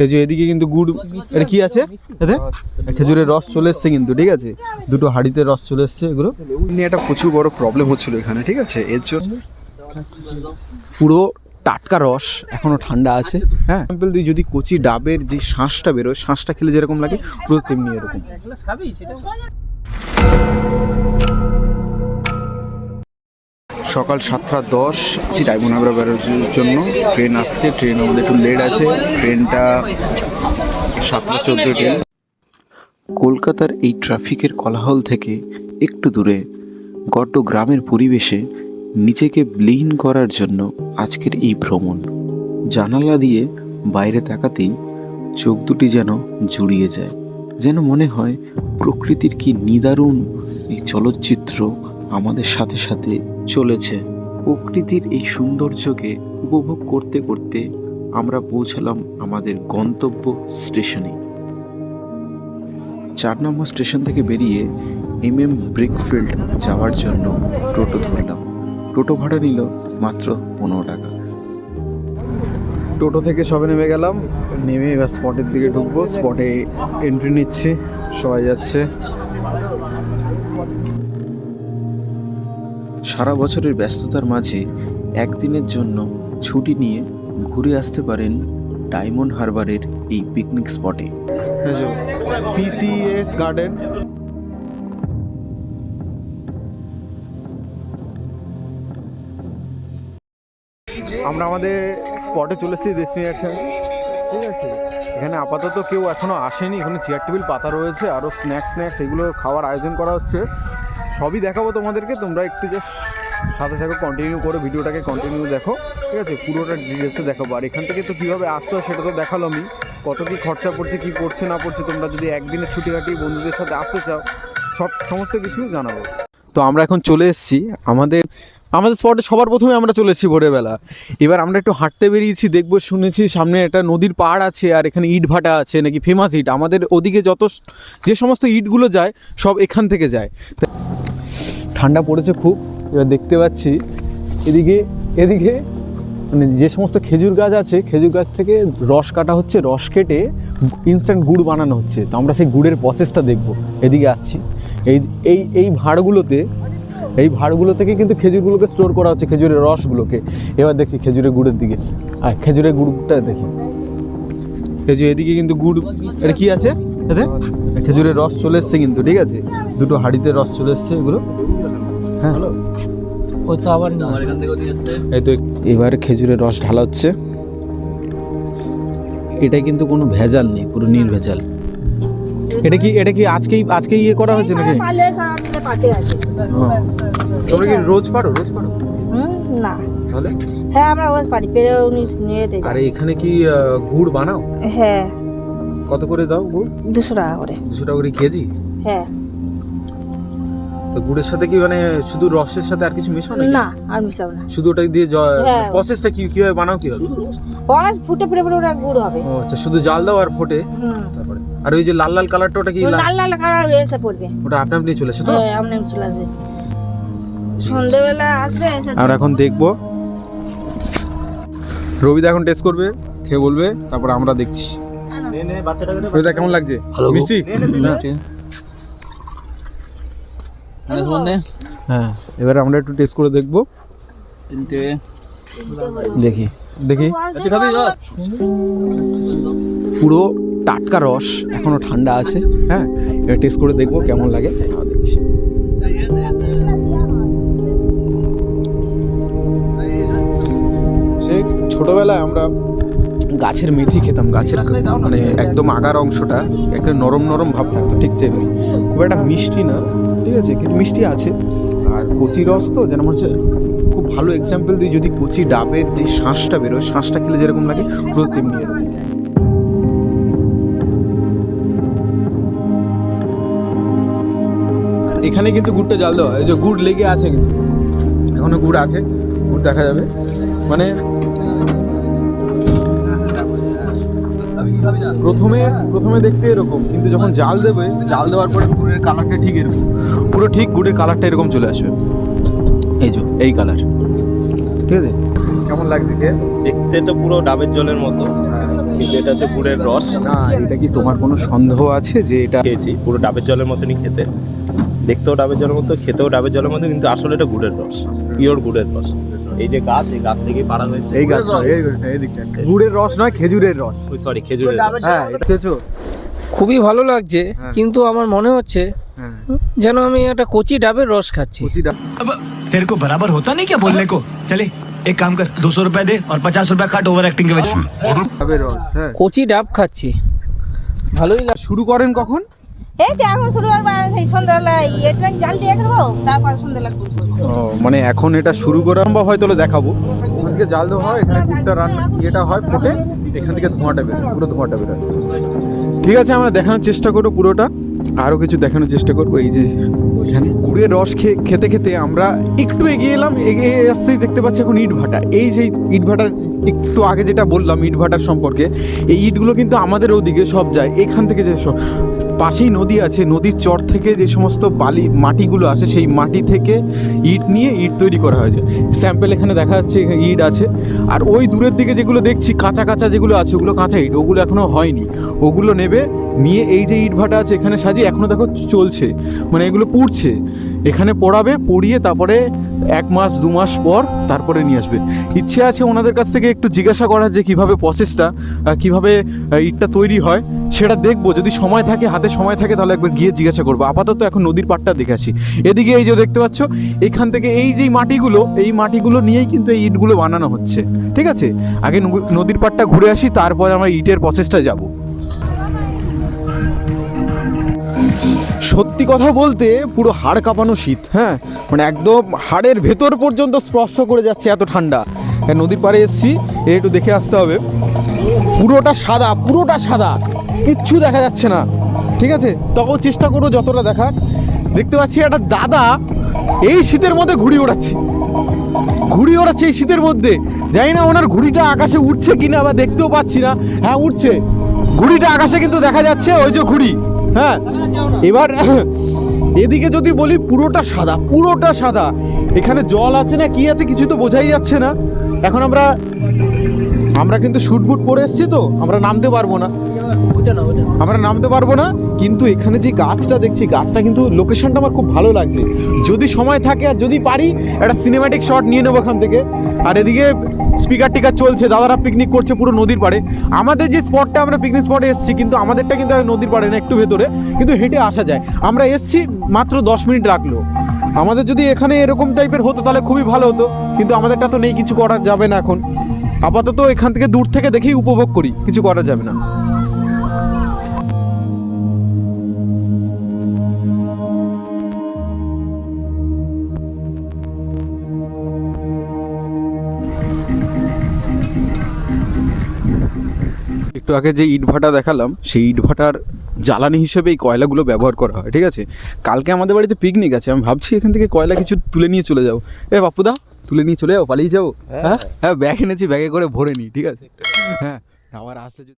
এই যে এদিকে কিন্তু গুড়, এটা কি আছে এতে? খেজুরের রস চলে এসছে কিন্তু, ঠিক আছে, দুটো হাঁড়িতে রস চলে এসছে। এগুলো নিয়ে একটা প্রচুর বড় প্রবলেম হচ্ছিল এখানে, ঠিক আছে। এর জন্য পুরো টাটকা রস এখনো ঠান্ডা আছে। হ্যাঁ, এক্সাম্পল দিই, যদি কচি ডাবের যে শাঁসটা বেরোয়, শাঁসটা খেলে যেরকম লাগে পুরো তেমনি এরকম। সকাল 7:10 ডায়মন্ড হারবার বেরোর জন্য ট্রেন আসছে। ট্রেন আমাদের একটু লেট আছে, ট্রেনটা 7:14 ট্রেন। কলকাতার এই ট্রাফিকের কোলাহল থেকে একটু দূরে গড্ড গ্রামের পরিবেশে নিজেকে ব্লিন করার জন্য আজকের এই ভ্রমণ। জানালা দিয়ে বাইরে তাকাতেই চোখ দুটি যেন জুড়িয়ে যায়, যেন মনে হয় প্রকৃতির কি নিদারুণ এই চলচ্চিত্র আমাদের সাথে সাথে চলেছে। প্রকৃতির এই সৌন্দর্যকে উপভোগ করতে করতে আমরা পৌঁছালাম আমাদের গন্তব্য স্টেশনে। 4 নম্বর স্টেশন থেকে বেরিয়ে MM ব্রিকফিল্ড যাওয়ার জন্য টোটো ধরলাম। টোটো ভাড়া নিল মাত্র 15 টাকা। টোটো থেকে সবে নেমে গেলাম, নেমে এবার স্পটের দিকে ঢুকবো। স্পটে এন্ট্রি নিচ্ছে, সবাই যাচ্ছে। সারা বছরের ব্যস্ততার মাঝে একদিনের জন্য ছুটি নিয়ে ঘুরে আসতে পারেন ডায়মন্ড হারবারের এই পিকনিক স্পটে। PCS garden. আমরা আমাদের স্পটে চলে এসেছি, ডেস্টিনেশন, ঠিক আছে। এখানে আপাতত কেউ এখনো আসেনি, এখানে চেয়ার টেবিল পাতা রয়েছে, আরও স্ন্যাক্স এগুলো খাওয়ার আয়োজন করা হচ্ছে। সবই দেখাবো তোমাদেরকে, তোমরা একটু জাস্ট সাথে সাথে কন্টিনিউ করে ভিডিওটাকে কন্টিনিউ দেখো, ঠিক আছে। পুরোটা ডিটেলসে দেখাবো। আর এখান থেকে তো কীভাবে আসতে হয় সেটা তো দেখালামই, কত কী খরচা পড়ছে, কী পড়ছে না পড়ছে। তোমরা যদি একদিনের ছুটি কাটিয়ে বন্ধুদের সাথে আসতে চাও, সমস্ত কিছু জানাবো। তো আমরা এখন চলে এসেছি আমাদের স্পটে। সবার প্রথমে আমরা চলে এসেছি ভোরবেলা। এবার আমরা একটু হাঁটতে বেরিয়েছি, দেখবো, শুনেছি সামনে একটা নদীর পাড় আছে, আর এখানে ইট ভাটা আছে নাকি, ফেমাস ইট। আমাদের ওদিকে যে সমস্ত ইটগুলো যায় সব এখান থেকে যায়। ঠান্ডা পড়েছে খুব। এবার দেখতে পাচ্ছি এদিকে মানে যে সমস্ত খেজুর গাছ আছে, খেজুর গাছ থেকে রস কাটা হচ্ছে, রস কেটে ইনস্ট্যান্ট গুড় বানানো হচ্ছে। তো আমরা সেই গুড়ের প্রসেসটা দেখবো। এদিকে আসছি, এই ভাঁড়গুলো থেকে কিন্তু খেজুরগুলোকে স্টোর করা হচ্ছে, খেজুরের রসগুলোকে। এবার দেখছি খেজুরের গুড়ের দিকে, আর খেজুরের গুড়টা দেখি। এদিকে কিন্তু গুড়, এটা কি আছে এতে? খেজুরের রস চলে এসছে কিন্তু, ঠিক আছে, দুটো হাঁড়িতে রস চলে এসছে এগুলো। হ্যাঁ, এই তো এবার খেজুরের রস ঢালা হচ্ছে। এটা কিন্তু কোনো ভেজাল নেই, পুরো নির্ভেজাল। এটা কি আজকেই ইয়ে করা হয়েছে নাকি? তোমরা কি রোজ পারো? না, তাহলে হ্যাঁ আমরা রোজ পারি, পেরে নিয়ে যাই। আরে এখানে কি গুড় বানাও? হ্যাঁ। কত করে দাও গুড়? 200 টাকা করে। 200 টাকা করে কেজি? হ্যাঁ। তো গুড়ের সাথে কি মানে শুধু রসের সাথে আর কিছু মেশাও নাকি? না, আর মিশাও না, শুধু ওটা দিয়ে প্রসেসটা কিভাবে বানাও, কি হবে? রস ফুটে ওটা গুড় হবে। ও আচ্ছা, শুধু জাল দাও আর ফোটে, তারপরে আর ওই যে লাল কালারটা, ওটা কি? লাল কালার এসে পড়বে, ওটা আপনি চলে আসে তো? হ্যাঁ, আপনি চলে আসবে, সন্ধ্যাবেলা আসবে। আমরা এখন দেখবো, রবিদা এখন টেস্ট করবে, খেয়ে বলবে, তারপর আমরা দেখছি। রবিদা কেমন লাগছে? মিষ্টি? হ্যাঁ, এবার আমরা একটু টেস্ট করে দেখবো। দেখি পুরো টাটকা রস এখনো ঠান্ডা আছে। হ্যাঁ, এবার টেস্ট করে দেখবো কেমন লাগে, দেখছি। সেই ছোটবেলায় আমরা গাছের মেথি খেতাম, গাছের মানে একদম আগার অংশটা একটা নরম ভাব থাকতো, ঠিক তেমনি। খুব একটা মিষ্টি না, ঠিক আছে, কিন্তু মিষ্টি আছে। আর কচি রস তো যেন হচ্ছে, খুব ভালো এক্সাম্পল দিই, যদি কচি ডাবের যে শাঁসটা বেরোয়, শাঁসটা খেলে যেরকম লাগে পুরো তেমনি এরকম। এখানে কিন্তু গুড়টা জাল দেওয়া, এই যে গুড় লেগে আছে, কিন্তু এখনো গুড় আছে, গুড় দেখা যাবে। মানে প্রথমে দেখতে এরকম, কিন্তু যখন জাল দেওয়ার পরে গুড়ের কালারটা ঠিক এরকম, পুরো ঠিক গুড়ের কালারটা এরকম চলে আসবে। এই কালার, ঠিক আছে। কেমন লাগছে? দেখতে তো পুরো ডাবের জলের মতো। কিন্তু এটা হচ্ছে গুড়ের রস। না, এটা কি তোমার কোনো সন্দেহ আছে যে এটা খেয়েছি, পুরো ডাবের জলের মতনই খেতে, দেখতেও ডাবের জলের মতো, খেতেও ডাবের জলের মতো, কিন্তু আসলে এটা গুড়ের রস, পিওর গুড়ের রস। এই যে গাছ, এই গাছ থেকেই পাড়া হয়েছে। এই গাছ নয়, এই দিকটা গুড়ের রস নয়, খেজুরের রস। সরি, খেজুরের রস। হ্যাঁ, এটা খেয়েছো? খুবই ভালো লাগছে, হ্যাঁ। কিন্তু আমার মনে হচ্ছে হ্যাঁ, যেন আমি একটা কচি ডাবের রস খাচ্ছি। কচিটা अब तेरे को बराबर होता नहीं क्या बोलने को? चले एक काम कर, 200 रुपए दे और 50 रुपए काट ओवर एक्टिंग के वजह। ডাবের রস। হ্যাঁ, কচি ডাব খাচ্ছি, ভালোই লাগে। শুরু করেন কখন? এই তো এখন শুরু করবো, সেই সন্ধ্যাবেলায় এটা জাল দিয়ে রেখে দেবো, তারপর সন্ধ্যাবেলা করবো। ও, মানে এখন এটা শুরু করাম বা হয়তো দেখাবো। এখান থেকে জাল দেওয়া হয়, এখানে কুকটা রান্না এটা হয় ফোটে, এখান থেকে ধোঁয়াটা বেরোয়, পুরো ধোঁয়াটা বেরোয়। ঠিক আছে, আমরা দেখানোর চেষ্টা করবো পুরোটা, আরও কিছু দেখানোর চেষ্টা করবো। এই যে এখানে গুড়ের রস খেতে খেতে আমরা একটু এগিয়ে এলাম, এগিয়ে আসতেই দেখতে পাচ্ছি এখন ইট ভাটা। এই যে ইট ভাটার একটু আগে যেটা বললাম ইট ভাটার সম্পর্কে, এই ইটগুলো কিন্তু আমাদের ওদিকে সব যায়। এখান থেকে যে সব পাশেই নদী আছে, নদীর চর থেকে যে সমস্ত বালি মাটিগুলো আসে, সেই মাটি থেকে ইট নিয়ে ইট তৈরি করা হয়। স্যাম্পেল এখানে দেখা যাচ্ছে ইট আছে। আর ওই দূরের দিকে যেগুলো দেখছি কাঁচা কাঁচা যেগুলো আছে, ওগুলো কাঁচা ইট, ওগুলো এখনও হয়নি। ওগুলো নেবে, নিয়ে এই যে ইট ভাটা আছে এখানে সাজিয়ে এখনও দেখো চলছে, মানে এগুলো পুড়ছে। এখানে পোড়াবে, পুড়িয়ে তারপরে 1 মাস 2 মাস পর তারপরে নিয়ে আসবে। ইচ্ছে আছে ওনাদের কাছ থেকে একটু জিজ্ঞাসা করার যে কীভাবে প্রসেসটা, কীভাবে ইটটা তৈরি হয় সেটা দেখবো। যদি সময় থাকে, হাতে সময় থাকে, তাহলে একবার গিয়ে জিজ্ঞাসা করবো। আপাতত এখন নদীর পাড়টা দেখে আসি। এদিকে এই যে দেখতে পাচ্ছ, এখান থেকে এই যে মাটিগুলো নিয়েই কিন্তু এই ইটগুলো বানানো হচ্ছে। ঠিক আছে, আগে নদীর পাড়টা ঘুরে আসি, তারপরে আমরা ইটের প্রসেসটা যাব। সত্যি কথা বলতে পুরো হাড় কাঁপানো শীত। হ্যাঁ, মানে একদম হাড়ের ভেতর পর্যন্ত স্পর্শ করে যাচ্ছে, এত ঠান্ডা। নদীর পাড়ে এসছি, একটু দেখে আসতে হবে। পুরোটা সাদা, কিচ্ছু দেখা যাচ্ছে না। ঠিক আছে, তবুও চেষ্টা করবো যতটা দেখার। দেখতে পাচ্ছি একটা দাদা এই শীতের মধ্যে ঘুড়ি ওড়াচ্ছে এই শীতের মধ্যে। জানি না ওনার ঘুড়িটা আকাশে উঠছে কিনা, বা দেখতেও পাচ্ছি না। হ্যাঁ, উঠছে ঘুড়িটা আকাশে, কিন্তু দেখা যাচ্ছে ওই যে ঘুড়ি। হ্যাঁ, এবার এদিকে যদি বলি পুরোটা সাদা। এখানে জল আছে না কি আছে কিছু তো বোঝাই যাচ্ছে না। এখন আমরা কিন্তু শুট বুট পরে এসেছি, তো আমরা নামতে পারবো না। কিন্তু এখানে যে গাছটা দেখছি, গাছটা কিন্তু লোকেশনটা আমার খুব ভালো লাগছে। যদি সময় থাকে আর যদি পারি, একটা সিনেম্যাটিক শট নিয়ে নেবো এখান থেকে। আর এদিকে স্পিকার টিকার চলছে, দাদারা পিকনিক করছে পুরো নদীর পাড়ে। আমাদের যে স্পটটা, আমরা পিকনিক স্পটে এসেছি, কিন্তু আমাদেরটা কিন্তু নদীর পাড়ে না, একটু ভেতরে, কিন্তু হেঁটে আসা যায়। আমরা এসেছি মাত্র 10 মিনিট রাখলো। আমাদের যদি এখানে এরকম টাইপের হতো তাহলে খুবই ভালো হতো, কিন্তু আমাদেরটা তো নেই, কিছু করা যাবে না। এখন আপাতত এখান থেকে দূর থেকে দেখেই উপভোগ করি, কিছু করা যাবে না। একটু আগে যে ইট ভাটা দেখালাম, সেই ইট ভাটার জ্বালানি হিসেবে এই কয়লাগুলো ব্যবহার করা হয়। ঠিক আছে, কালকে আমাদের বাড়িতে পিকনিক আছে, আমি ভাবছি এখান থেকে কয়লা কিছু তুলে নিয়ে চলে যাবো। বাপুদা, তুলে নিয়ে চলে যাবো, পালিয়ে যাবো। হ্যাঁ, ব্যাগ এনেছি, ব্যাগে করে ভরে নিই। ঠিক আছে, হ্যাঁ, আবার আসলে